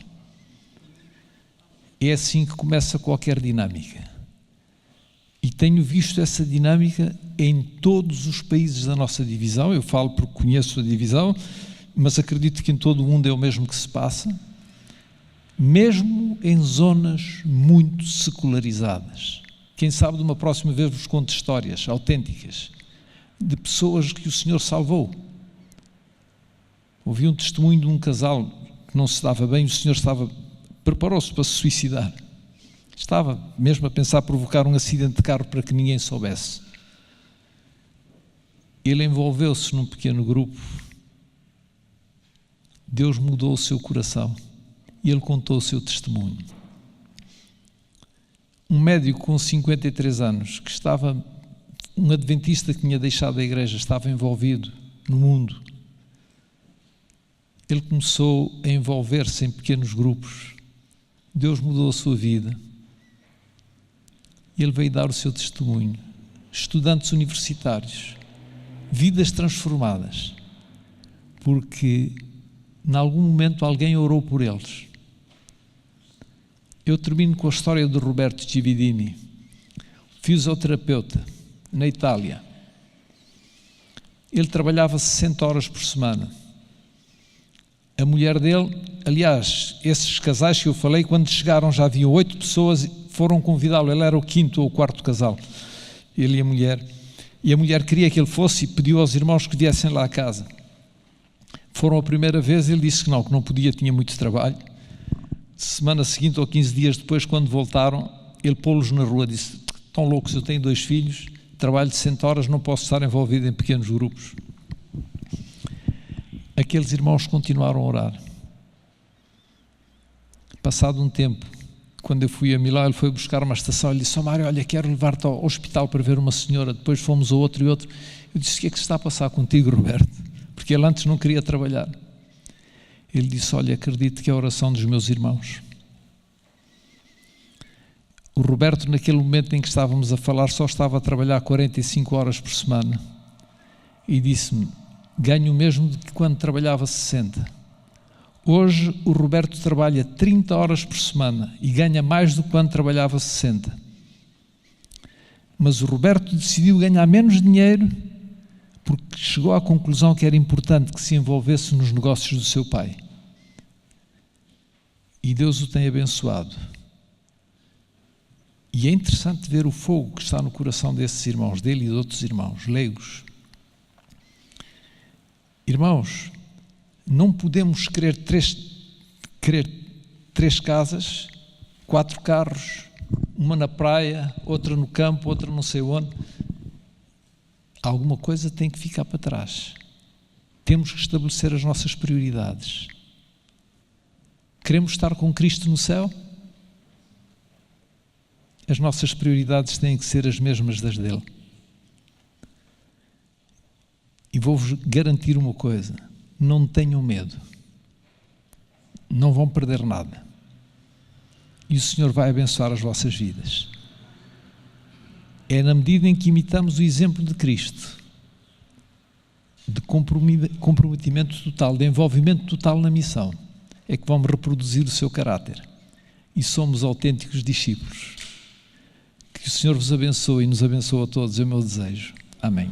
É assim que começa qualquer dinâmica. E tenho visto essa dinâmica em todos os países da nossa divisão. Eu falo porque conheço a divisão, mas acredito que em todo o mundo é o mesmo que se passa. Mesmo em zonas muito secularizadas. Quem sabe de uma próxima vez vos conto histórias autênticas de pessoas que o Senhor salvou. Ouvi um testemunho de um casal que não se dava bem, o Senhor preparou-se para se suicidar. Estava mesmo a pensar provocar um acidente de carro para que ninguém soubesse. Ele envolveu-se num pequeno grupo. Deus mudou o seu coração. E ele contou o seu testemunho. Um médico com 53 anos, que estava, um adventista que tinha deixado a igreja, estava envolvido no mundo. Ele começou a envolver-se em pequenos grupos. Deus mudou a sua vida. Ele veio dar o seu testemunho. Estudantes universitários, vidas transformadas, porque em algum momento alguém orou por eles. Eu termino com a história de Roberto Cividini, fisioterapeuta, na Itália. Ele trabalhava 60 horas por semana. A mulher dele, aliás, esses casais que eu falei, quando chegaram já havia 8 pessoas, foram convidá-lo, ele era o 5º ou o 4º casal, ele e a mulher. E a mulher queria que ele fosse e pediu aos irmãos que viessem lá à casa. Foram a primeira vez, ele disse que não podia, tinha muito trabalho. Semana seguinte ou 15 dias depois, quando voltaram, ele pô-los na rua, disse: estão loucos, eu tenho 2 filhos, trabalho de 60 horas, não posso estar envolvido em pequenos grupos. Aqueles irmãos continuaram a orar. Passado um tempo, quando eu fui a Milão, ele foi buscar uma estação, ele disse: Mário, olha, quero levar-te ao hospital para ver uma senhora. Depois fomos a outro e outro. Eu disse: o que é que se está a passar contigo, Roberto? Porque ele antes não queria trabalhar. Ele disse: olha, acredito que é a oração dos meus irmãos. O Roberto, naquele momento em que estávamos a falar, só estava a trabalhar 45 horas por semana. E disse-me: ganho o mesmo do que quando trabalhava 60. Hoje o Roberto trabalha 30 horas por semana e ganha mais do que quando trabalhava 60. Mas o Roberto decidiu ganhar menos dinheiro porque chegou à conclusão que era importante que se envolvesse nos negócios do seu pai. E Deus o tem abençoado. E é interessante ver o fogo que está no coração desses irmãos, dele e de outros irmãos, leigos. Irmãos, não podemos querer três casas, 4 carros, uma na praia, outra no campo, outra não sei onde. Alguma coisa tem que ficar para trás. Temos que estabelecer as nossas prioridades. Queremos estar com Cristo no céu? As nossas prioridades têm que ser as mesmas das dele. E vou-vos garantir uma coisa: não tenham medo. Não vão perder nada. E o Senhor vai abençoar as vossas vidas. É na medida em que imitamos o exemplo de Cristo, de comprometimento total, de envolvimento total na missão, é que vamos reproduzir o seu caráter. E somos autênticos discípulos. Que o Senhor vos abençoe e nos abençoe a todos, é o meu desejo. Amém.